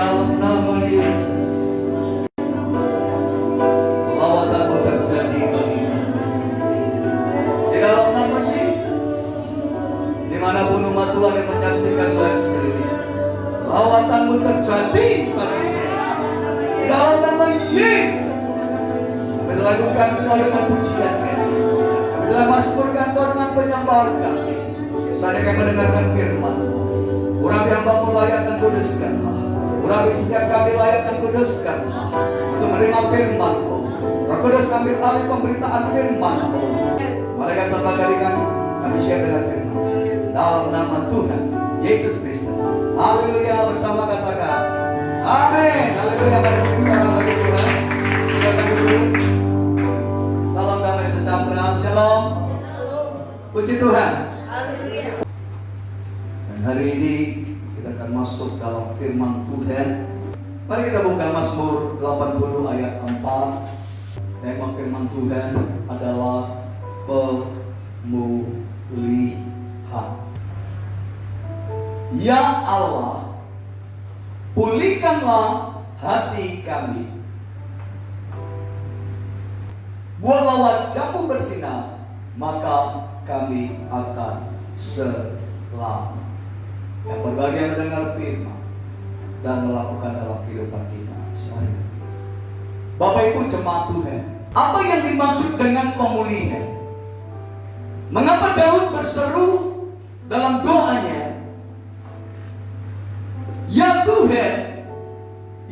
dalam nama Yesus. Lawatanmu terjadi bagi kami. Di dalam nama Yesus. Dimanapun umat Tuhan yang menyaksikan live streaming, lawatanmu terjadi bagi kami. Di dalam nama Yesus. Kami lakukan Engkau dengan pujian kami. Kami telah masmurkan Engkau dengan penyembahan kami. Saatnya kami mendengarkan firman-Mu. Urapi hamba-Mu layak dan kuduskanlah. Urapi setiap kami layak dan kuduskanlah untuk menerima firman-Mu. Roh Kudus ambil alih pemberitaan firman-Mu. Malaikat terbaga kami share dengan firman dalam nama Tuhan Yesus Kristus. Haleluya, bersama katakan amin. Haleluya. Mari salam bagi Tuhan. Silakan dulu. Salam damai sejahtera. Shalom. Puji Tuhan. Dan hari ini kita akan masuk dalam firman Tuhan. Mari kita buka Mazmur 80 ayat 4. Tema firman Tuhan adalah pemulihan. Ya Allah, pulihkanlah hati kami. Buatlah wajah-Mu bersinar, maka kami akan selamat. Yang berbahagia mendengar firman dan melakukan dalam kehidupan kita. Bapak Ibu jemaat Tuhan, apa yang dimaksud dengan pemulihan? Mengapa Daud berseru dalam doanya, ya Tuhan,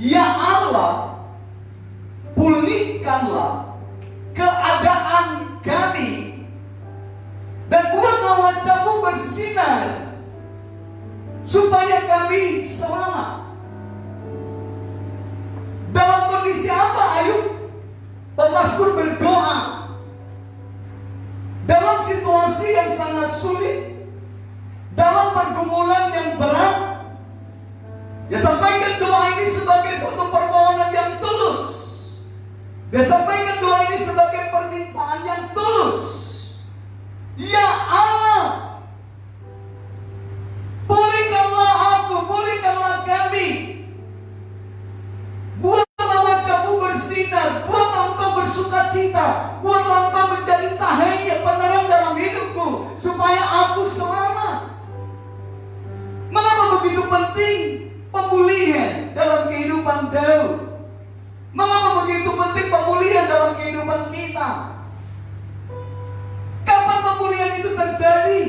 ya Allah, pulihkanlah keadaan kami dan buatlah wajah-Mu bersinar supaya kami selamat. Dalam kondisi apa Ayub pemazmur berdoa? Dalam situasi yang sangat sulit, dalam pergumulan yang berat, dia sampaikan doa ini sebagai suatu permohonan yang tulus. Dia sampaikan doa ini sebagai permintaan yang tulus. Ya Allah, pulihkanlah aku, pulihkanlah kami. Buatlah wajah-Mu bersinar, buatlah Engkau bersukacita, buatlah Engkau menjadi cahaya penerang dalam hidupku, supaya aku selamat. Mengapa begitu penting pemulihan dalam kehidupan Daud? Mengapa begitu penting pemulihan dalam kehidupan kita? Kapan pemulihan itu terjadi?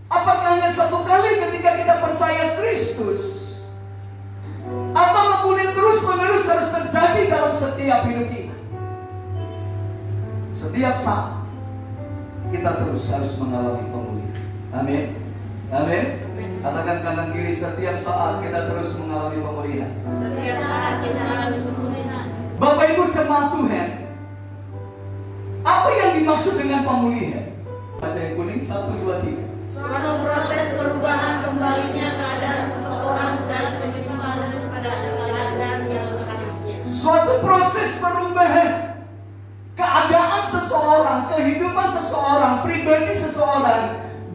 Apakah hanya satu kali ketika kita percaya Kristus? Atau pemulihan terus-menerus harus terjadi dalam setiap hidup kita? Setiap saat kita terus harus mengalami pemulihan. Amin. Amin. Katakan kanan kiri, setiap saat kita terus mengalami pemulihan. Setiap saat kita harus pemulihan. Bapak Ibu jemaat Tuhan, apa yang dimaksud dengan pemulihan? Baca yang kuning 1, 2, 3. Suatu proses perubahan kembalinya keadaan seseorang dan penyimpanan pada keadaan yang seharusnya. Suatu proses perubahan keadaan seseorang, kehidupan seseorang, pribadi seseorang,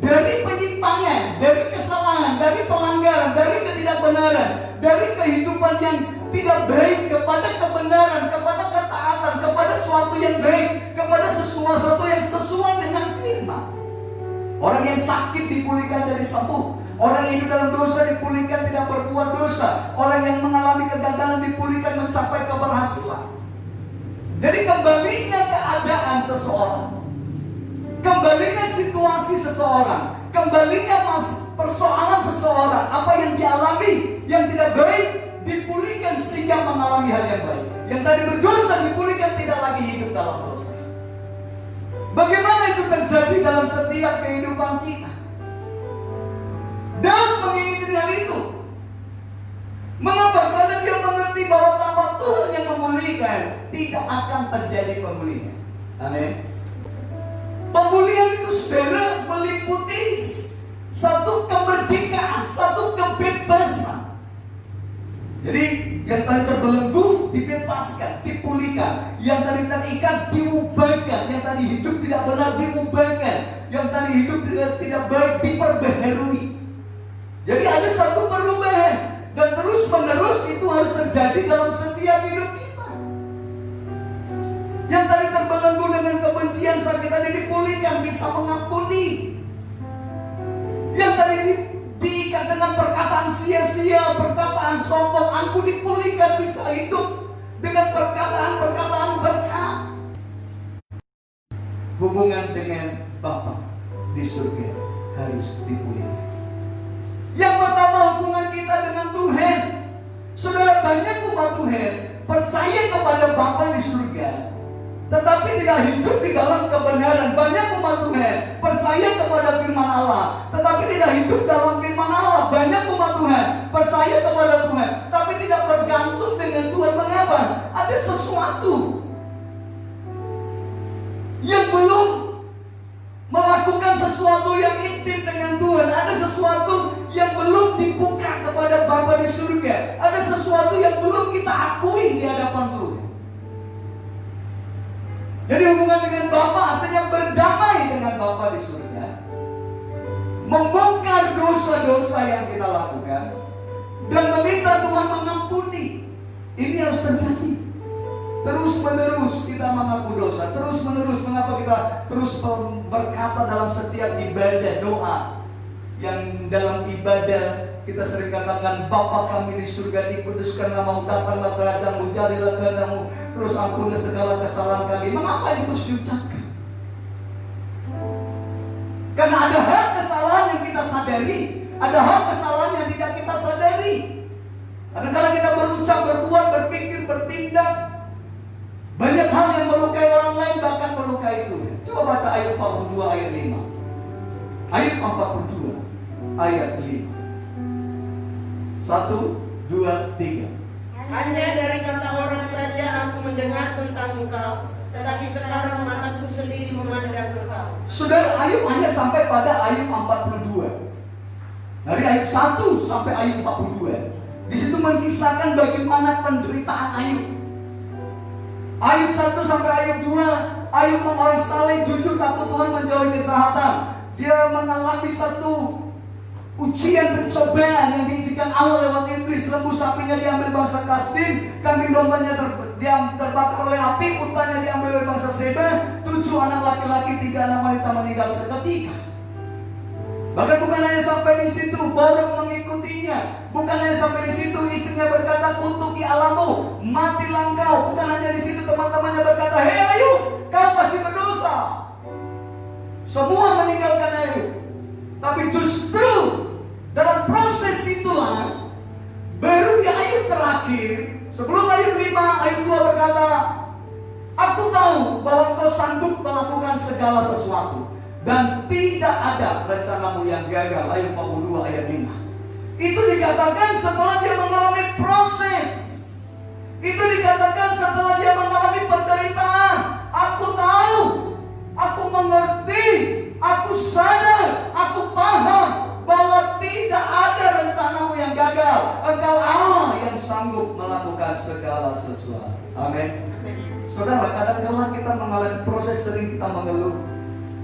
dari penyimpangan, dari kesalahan, dari pelanggaran, dari ketidakbenaran, dari kehidupan yang tidak baik kepada kebenaran, kepada ketaatan, kepada sesuatu yang baik, kepada sesuatu yang sesuai dengan firman. Orang yang sakit dipulihkan jadi sembuh. Orang yang hidup dalam dosa dipulihkan tidak berbuat dosa. Orang yang mengalami kegagalan dipulihkan mencapai keberhasilan. Jadi kembalinya keadaan seseorang, kembalinya situasi seseorang, kembalinya persoalan seseorang, apa yang dialami yang tidak baik dipulihkan sehingga mengalami hal yang baik. Yang tadi berdosa dipulihkan tidak lagi hidup dalam dosa. Bagaimana itu terjadi dalam setiap kehidupan kita? Daud menginginkan hal itu. Mengapa? Karena dia mengerti bahwa tanpa Tuhan yang memulihkan tidak akan terjadi pemulihan. Amin. Pemulihan itu saudara meliputi satu kemerdekaan, satu kebebasan. Jadi yang tadi terbelenggu dibebaskan, dipulihkan. Yang tadi terikat diubahkan. Yang tadi hidup tidak benar diubahkan. Yang tadi hidup tidak baik diperbaharui. Jadi ada satu perubahan. Dan terus menerus itu harus terbelenggu dengan kebencian saat kita dipulihkan bisa mengampuni. Yang tadi diikat dengan perkataan sia-sia, perkataan sombong, aku dipulihkan bisa hidup dengan perkataan-perkataan berkat. Hubungan dengan Bapa di surga harus dipulihkan. Yang pertama, hubungan kita dengan Tuhan. Saudara, banyak umat Tuhan percaya kepada Bapa di surga, tetapi tidak hidup di dalam kebenaran. Banyak umat Tuhan percaya kepada firman Allah, tetapi tidak hidup dalam firman Allah. Banyak umat Tuhan percaya kepada Tuhan, tapi tidak bergantung dengan Tuhan. Mengapa? Ada sesuatu yang belum melakukan sesuatu yang intim dengan Tuhan. Ada sesuatu yang belum dibuka kepada Bapa di surga. Ada sesuatu yang belum kita akui di hadapan Tuhan. Jadi hubungan dengan Bapa artinya berdamai dengan Bapa di surga, membongkar dosa-dosa yang kita lakukan, dan meminta Tuhan mengampuni. Ini harus terjadi. Terus menerus kita mengaku dosa. Terus menerus, mengapa kita terus berkata dalam setiap ibadah doa. Yang dalam ibadah kita sering katakan, Bapa kami di surga, dikuduskan namamu, datanglah kerajaanmu, jadilah kehendakmu, terus ampunilah segala kesalahan kami. Mengapa itu diucapkan? Karena ada hal kesalahan yang kita sadari, ada hal kesalahan yang tidak kita sadari. Kadang-kadang kita berucap, berbuat, berpikir, bertindak, banyak hal yang melukai orang lain, bahkan melukai Tuhan. Coba baca Ayub 42 ayat 5. Ayub 42 ayat 5. 1, 2, 3. Hanya dari kata orang saja aku mendengar tentang engkau, tetapi sekarang mataku sendiri memandang engkau. Saudara, Ayub hanya sampai pada Ayub 42. Dari Ayub 1 sampai Ayub 42. Di situ mengisahkan bagaimana penderitaan Ayub. Ayub 1 sampai Ayub 2, Ayub orang saleh, jujur, takut Tuhan, menjauhi kejahatan. Dia mengalami satu ujian pencobaan yang diizinkan Allah lewat iblis. Lembu sapinya diambil bangsa Kasdim, kambing dombanya terbakar oleh api, untanya diambil oleh bangsa Seba, 7 anak laki-laki, 3 anak wanita meninggal seketika. Bahkan bukan hanya sampai di situ, Baruk mengikutinya. Bukan hanya sampai di situ, istrinya berkata, kutuki Allahmu, matilah engkau. Bukan hanya di situ, teman-temannya berkata, hei Ayub, kau pasti berdosa. Semua meninggalkan Ayub. Tapi justru dalam proses itulah, baru di Ayub terakhir, sebelum Ayub 5, Ayub 2 berkata, aku tahu bahwa engkau sanggup melakukan segala sesuatu, dan tidak ada rencanamu yang gagal. Ayub 42 ayat 5. Itu dikatakan setelah dia mengalami proses. Itu dikatakan setelah dia mengalami penderitaan. Aku tahu, aku mengerti, aku sadar, aku paham bahwa tidak ada rencanamu yang gagal. Engkau Allah yang sanggup melakukan segala sesuatu. Amin. Saudara, kadang-kadang kita mengalami proses, sering kita mengeluh.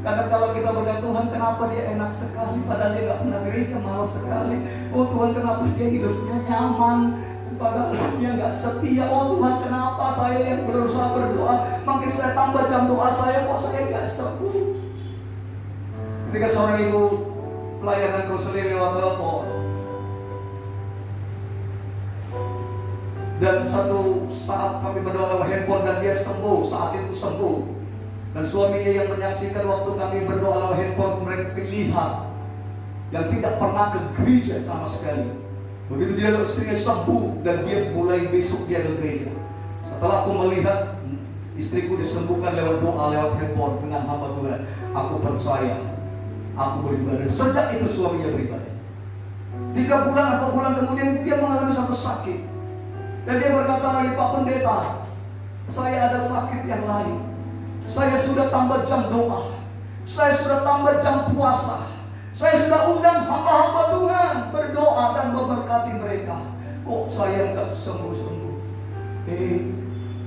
Kadang kalau kita berkata, Tuhan kenapa dia enak sekali, padahal dia gak pernah gereja, malas sekali. Oh Tuhan kenapa dia hidupnya nyaman, padahal dia gak setia. Oh Tuhan kenapa saya yang berusaha berdoa, makin saya tambah jam doa saya, kok saya gak sembuh. Ketika seorang ibu pelayanan konseling lewat telepon, dan satu saat sampai berdoa lewat handphone dan dia sembuh, saat itu sembuh. Dan suaminya yang menyaksikan waktu kami berdoa lewat handphone, mereka lihat yang tidak pernah ke gereja sama sekali. Begitu dia istrinya sembuh dan dia mulai besok dia ke gereja. Setelah aku melihat istriku disembuhkan lewat doa lewat handphone dengan hamba Tuhan, aku percaya, aku beribadah. Sejak itu suaminya beribadah. 3 bulan, 4 bulan kemudian dia mengalami satu sakit. Dan dia berkata lagi, Pak Pendeta, saya ada sakit yang lain. Saya sudah tambah jam doa, saya sudah tambah jam puasa, saya sudah undang hamba-hamba Tuhan berdoa dan memberkati mereka. Kok saya nggak sembuh-sembuh?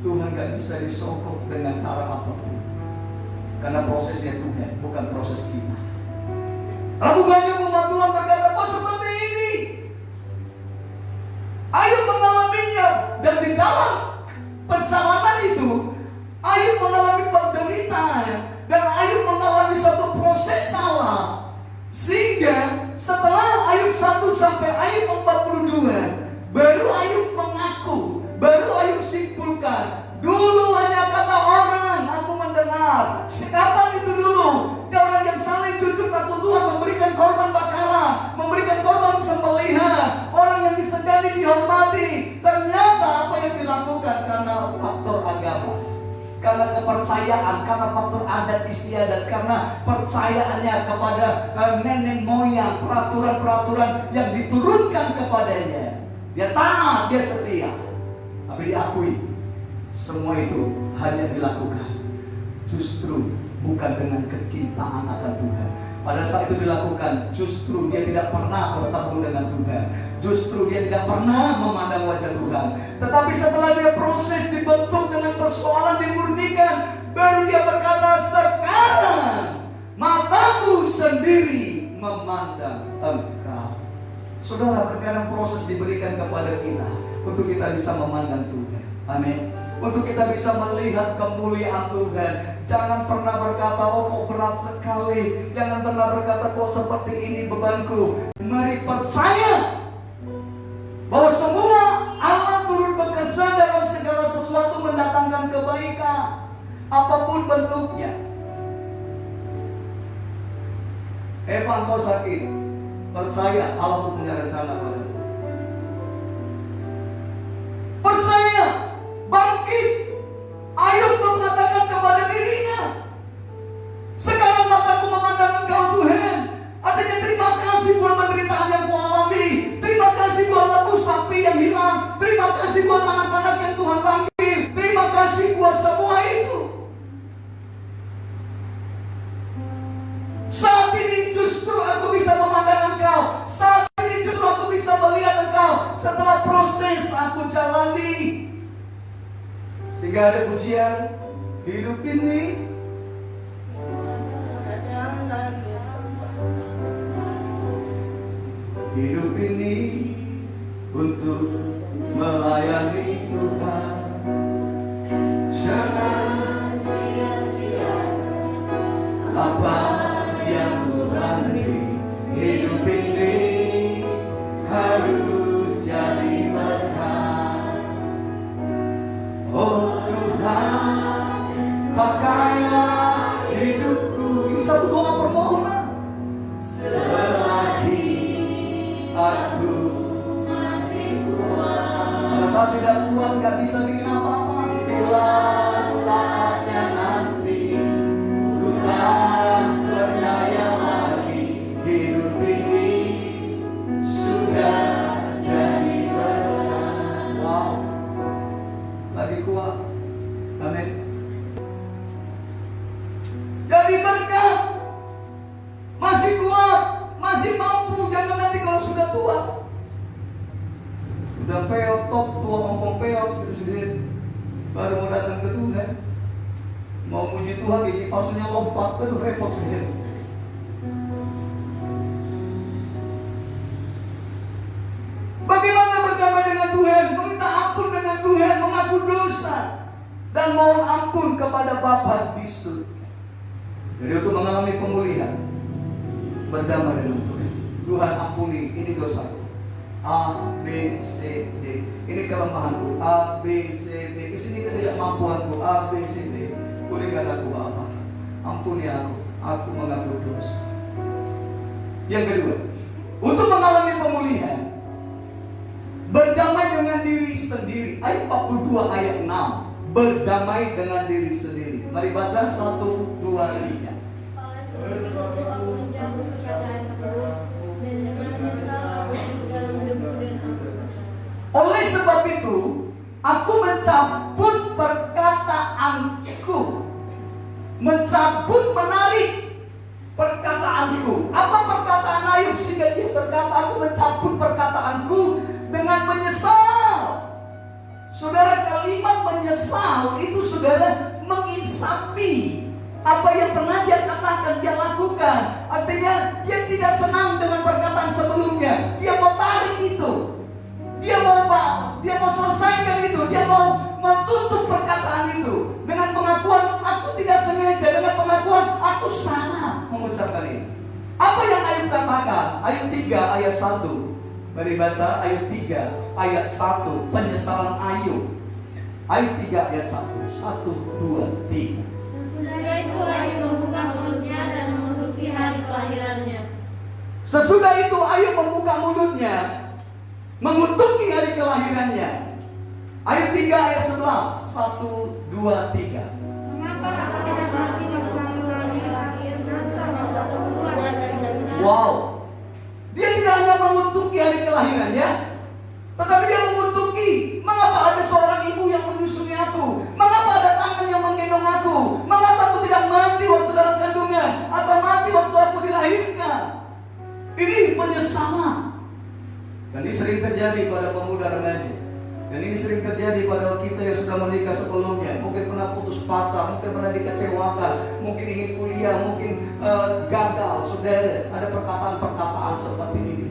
Tuhan nggak bisa disokong dengan cara apapun, karena prosesnya Tuhan, bukan proses kita. Lalu banyak umat Tuhan berkata, kok seperti ini? Ayub mengalaminya, dan di dalam perjalanan itu Ayub mengalami Dulu hanya kata orang aku mendengar. Kapan itu dulu? Dia orang yang saling jujur takut Tuhan, memberikan korban bakaran, memberikan korban sembelihan, orang yang disegani, dihormati. Ternyata apa yang dilakukan karena faktor agama, karena kepercayaan, karena faktor adat istiadat, karena percayaannya kepada nenek moyang, peraturan-peraturan yang diturunkan kepadanya. Dia taat, dia setia. Tapi diakui, semua itu hanya dilakukan justru bukan dengan kecintaan akan Tuhan. Pada saat itu dilakukan, justru dia tidak pernah bertemu dengan Tuhan. Justru dia tidak pernah memandang wajah Tuhan. Tetapi setelah dia proses dibentuk dengan persoalan dimurnikan, baru dia berkata, sekarang mataku sendiri memandang Engkau. Saudara, terkadang proses diberikan kepada kita untuk kita bisa memandang Tuhan. Amin. Untuk kita bisa melihat kemuliaan Tuhan. Jangan pernah berkata, oh kok berat sekali. Jangan pernah berkata, kok seperti ini bebanku. Mari percaya bahwa semua Allah turut bekerja dalam segala sesuatu mendatangkan kebaikan, apapun bentuknya. Eva, engkau sakit, percaya Allah punya rencana padamu. Percaya, bangkit. Ayub mengatakan kepada dirinya, sekarang mataku memandang Engkau Tuhan. Artinya terima kasih buat penderitaan yang ku alami. Terima kasih buat lembu sapi yang hilang. Terima kasih buat anak-anak yang Tuhan panggil. Terima kasih buat semua itu. Saat ini justru aku bisa memandang Engkau. Saat ini justru aku bisa melihat Engkau. Setelah proses aku jalani. Sehingga ada pujian, hidup ini untuk melayani Tuhan. Jangan sia-siakan apa yang Tuhan beri. Hidup ini harus jadi berkah. Oh Tuhan, pakailah hidupku. Ini satu doa permohonan. Selagi aku masih kuat. Pada saat tidak kuat, gak bisa bikin apa-apa. Bila saatnya nanti ku tak berdaya lagi, hidup ini sudah jadi berkah. Wow, lagi kuat. Amin. Jadi berkah, masih kuat, masih mampu. Jangan nanti kalau sudah tua, udah peot, top tua, ngomong peot gitu sendiri, baru mau datang ke Tuhan, mau puji Tuhan, gigi palsunya lompat, aduh repot sendiri. Bagaimana berdamai dengan Tuhan? Meminta ampun dengan Tuhan, mengaku dosa, dan mohon ampun kepada Bapa di surga. Jadi untuk mengalami pemulihan, berdamai dengan Tuhan. Tuhan ampuni, ini dosaku. A, B, C, D. Ini kelemahanku. A, B, C, D. Di sini ketidakmampuanku. A, B, C, D. Pulihkan aku Bapa. Ampuni aku. Aku mengaku dosa. Yang kedua, untuk mengalami pemulihan, berdamai dengan diri sendiri. Ayat 42 ayat 6. Berdamai dengan diri sendiri. Mari baca 1, 2, 3. Oleh sebab itu aku mencabut perkataanku, dan dengan menyesal aku dalam debu dan abu. Oleh sebab itu aku mencabut perkataanku. Mencabut, menarik perkataanku. Apa perkataan Ayub sehingga dia berkata, aku mencabut perkataanku dengan menyesal. Saudara, kalimat menyesal itu saudara menginsapi apa yang pernah dia katakan, dia lakukan. Artinya dia tidak senang dengan perkataan sebelumnya. Dia mau tarik itu. Dia mau selesaikan itu. Dia mau tutup perkataan itu dengan pengakuan aku tidak sengaja, dengan pengakuan aku salah mengucapkan ini. Apa yang Ayub katakan? Ayub 3 ayat 1. Mari baca ayat 3 ayat 1, penyesalan Ayub. Ayub 3 ayat 1. 1, 2, 3. Sesudah itu Ayub membuka mulutnya dan menutupi hari kelahirannya. Sesudah itu Ayub membuka mulutnya, mengutuki hari kelahirannya. Ayub 3 ayat 11. 1, 2, 3. Mengapa aku tidak mati waktu lahir bersama satu keluar dari kandungan? Wow. Dia tidak hanya mengutuki hari kelahirannya, tetapi dia mengutuki, mengapa ada seorang ibu yang menyusui aku? Mengapa ada tangan yang menggendong aku? Mengapa aku tidak mati waktu dalam kandungan atau mati waktu aku dilahirkan? Ini penyesalan. Dan ini sering terjadi pada pemuda remaja. Dan ini sering terjadi pada kita yang sudah menikah sebelumnya. Mungkin pernah putus pacar, mungkin pernah dikecewakan, mungkin ingin kuliah, mungkin gagal. Saudara, ada perkataan-perkataan seperti ini.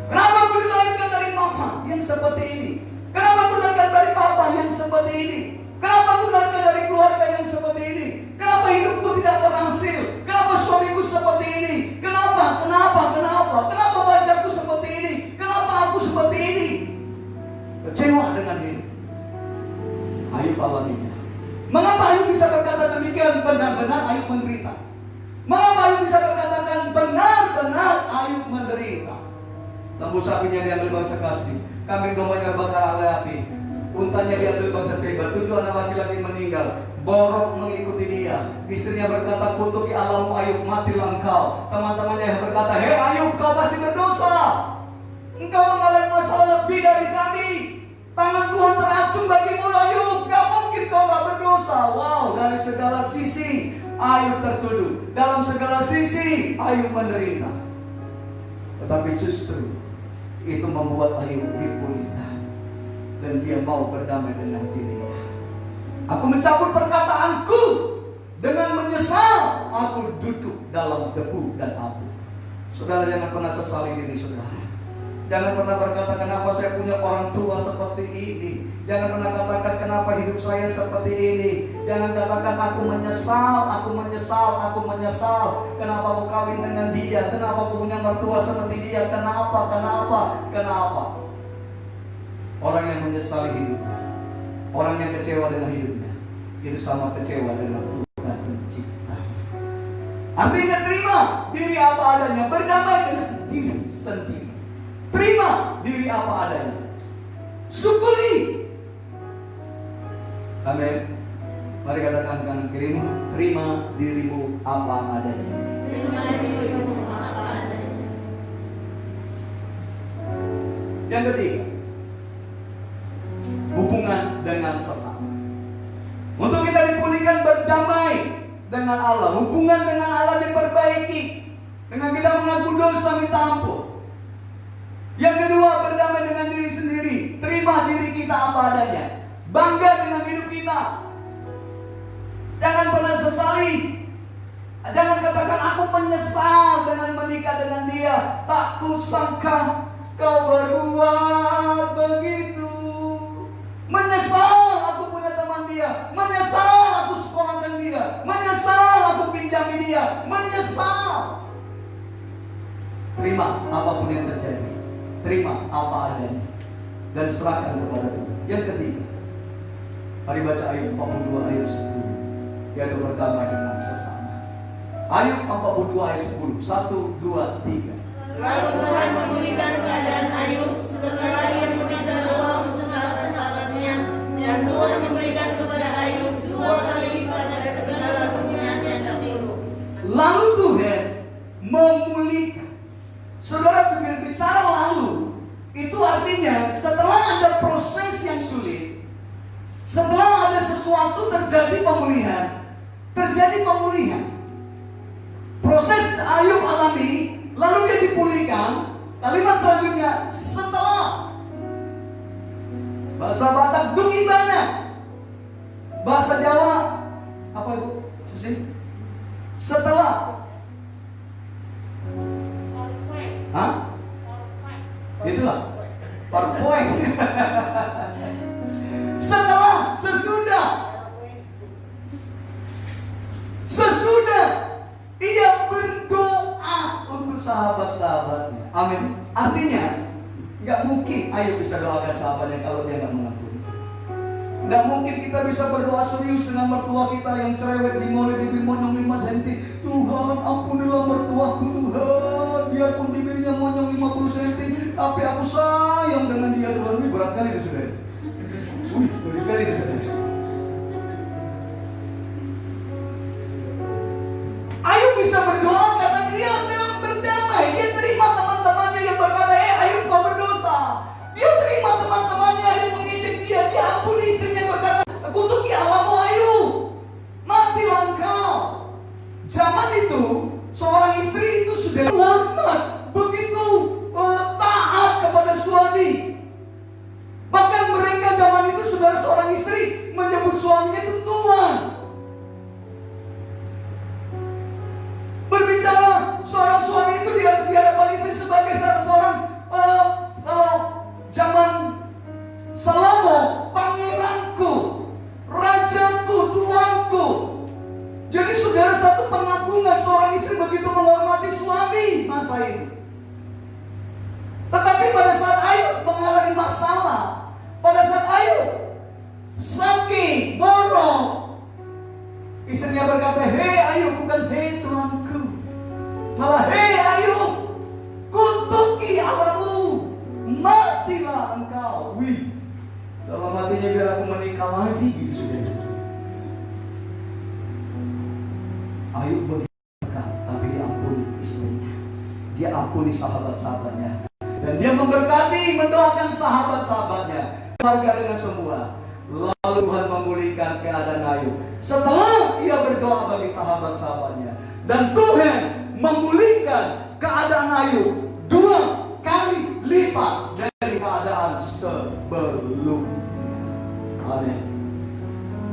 Kenapa aku dilahirkan dari mama yang seperti ini? Kenapa aku dilahirkan dari papa yang seperti ini? Kenapa aku dilahirkan dari keluarga yang seperti ini? Kenapa hidupku tidak berhasil? Kenapa suamiku seperti ini? Kenapa? Kenapa wajahku seperti ini? Kenapa aku seperti ini? Kecewa dengan ini. Ayub alaminya. Mengapa Ayub bisa berkata demikian? Benar-benar Ayub menderita. Mengapa Ayub bisa berkatakan benar-benar Ayub menderita? Lembu sapinya diambil bangsa Kasdi, kambing dombanya bakar oleh api, untanya diambil bangsa Seba, 7 anak laki-laki meninggal, borok mengikuti dia. Istrinya berkata, kutuki Allahmu Ayub, matilah engkau. Teman-temannya yang berkata, hei Ayub, kau pasti berdosa. Engkau mengalami masalah lebih dari kami. Tangan Tuhan teracung bagimu Ayub. Gak mungkin kau gak berdosa. Wow, dari segala sisi Ayub tertuduh. Dalam segala sisi Ayub menderita. Tetapi justru itu membuat Ayub dipulihkan. Dan dia mau berdamai dengan dirinya. Aku mencabut perkataanku. Dengan menyesal aku duduk dalam debu dan abu. Saudara, jangan pernah sesali diri saudara. Jangan pernah berkata, kenapa saya punya orang tua seperti ini. Jangan pernah katakan, kenapa hidup saya seperti ini. Jangan katakan, aku menyesal. Kenapa aku kawin dengan dia. Kenapa aku punya mertua seperti dia. Kenapa. Orang yang menyesali hidupnya, orang yang kecewa dengan hidupnya, itu sama kecewa dengan Tuhan pencipta. Artinya terima diri apa adanya, berdamai dengan diri sendiri. Terima diri apa adanya, syukuri. Amin. Mari katakan kanan kirimu, terima dirimu apa adanya. Terima dirimu apa adanya. Yang ketiga, hubungan dengan sesama. Untuk kita dipulihkan, berdamai dengan Allah. Hubungan dengan Allah diperbaiki dengan kita mengaku dosa, minta ampun. Yang kedua, berdamai dengan diri sendiri. Terima diri kita apa adanya. Bangga dengan hidup kita. Jangan pernah sesali. Jangan katakan, aku menyesal dengan menikah dengan dia. Tak kusangka kau berbuat begitu. Menyesal aku punya teman dia. Menyesal aku sekolahkan dia. Menyesal aku pinjami dia. Menyesal. Terima apapun yang terjadi. Terima apa adanya dan serahkan kepada Tuhan. Yang ketiga, mari baca Ayub 42 ayat 10, yaitu berdamai dengan sesama. Ayub 42 ayat 10. 1, 2, 3. Lalu Tuhan memulihkan keadaan Ayub setelah ia meninggal dalam kesalahan-kesalahannya, dan Tuhan memberikan kepada Ayub 2 kali lipat dari segala kepunyaannya dahulu. Lalu Tuhan memulihkan. Saudara, bicara lalu, itu artinya setelah ada proses yang sulit, setelah ada sesuatu terjadi pemulihan. Proses Ayub alami, lalu dia dipulihkan. Kalimat selanjutnya, setelah. Bahasa Batak, dungibana. Bahasa Jawa, apa Ibu Susi? Setelah. Hah? Itulah PowerPoint. Setelah, sesudah ia berdoa untuk sahabat-sahabatnya. Amin. Artinya, nggak mungkin Ayub bisa doakan sahabatnya kalau dia nggak mengampuni. Tidak mungkin kita bisa berdoa serius dengan mertua kita yang cerewet di mall, bibir monyong 5 cm. Tuhan, ampunilah mertuaku Tuhan. Biarpun bibirnya monyong 50 cm, tapi aku sayang dengan dia Tuhan. Ini berat kali itu saudara. Berat kali itu saudara. Ayub bisa berdoa karena dia berdamai. Dia terima teman-temannya yang berkata, Ayub kau berdosa. Dia terima teman-temannya yang mengejek dia. Dia ampuni istrinya yang berkata, kutuki Allahmu Ayub, matilah engkau. Zaman itu seorang istri itu sudah hormat, begitu taat kepada suami. Bahkan mereka zaman itu saudara, seorang istri menyebut suaminya itu Tuhan. Berbicara seorang suami itu di hadapan istri sebagai seorang kalau zaman Salomo, pangeranku, rajaku, tuanku. Jadi saudara, satu pengagungan seorang istri begitu menghormati suami masa itu. Tetapi pada saat Ayub mengalami masalah, pada saat Ayub sakit, borok, istrinya berkata, hei Ayub, bukan hei tuanku, malah hei Ayub, kutuki Allahmu, matilah engkau. Wih, dalam hatinya biar aku menikah lagi gitu saudara. Ayub berkata, tapi diampuni istrinya, dia ampuni sahabat-sahabatnya, dan dia memberkati, mendoakan sahabat-sahabatnya, keluarga dengan semua. Lalu Tuhan memulihkan keadaan Ayub setelah ia berdoa bagi sahabat-sahabatnya, dan Tuhan memulihkan keadaan Ayub 2 kali lipat dari keadaan sebelumnya. Amin.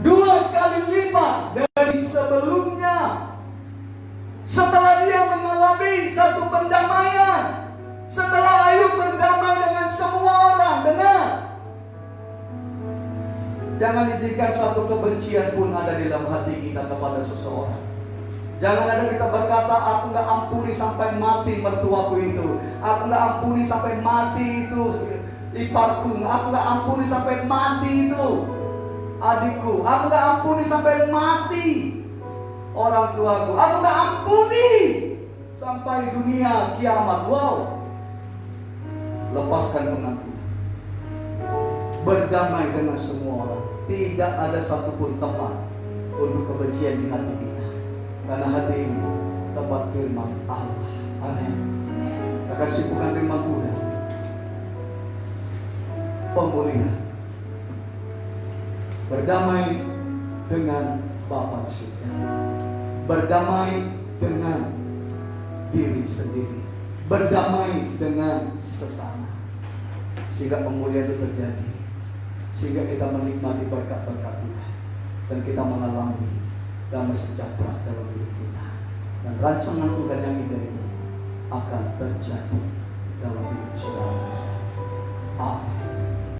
2 kali lipat dari sebelumnya. Setelah dia mengalami satu pendamaian, setelah Ayub berdamai dengan semua orang, dengar, jangan izinkan satu kebencian pun ada di dalam hati kita kepada seseorang. Jangan ada kita berkata, aku gak ampuni sampai mati mertuaku itu, aku gak ampuni sampai mati itu iparku, aku gak ampuni sampai mati itu adikku, aku gak ampuni sampai mati orang tuaku, aku gak ampuni sampai dunia kiamat. Wow. Lepaskan pengampunan, berdamai dengan semua orang. Tidak ada satupun tempat untuk kebencian di hati kita, karena hati ini tempat firman Allah. Amin. Saya kasih bukan firman Tuhan, pemulihan, berdamai dengan Bapa di surga, berdamai dengan diri sendiri, berdamai dengan sesama, sehingga pemulihan itu terjadi, sehingga kita menikmati berkat-berkat Tuhan, dan kita mengalami damai sejahtera dalam hidup kita, dan rancangan Tuhan yang indah itu akan terjadi dalam hidup saudara. Amin.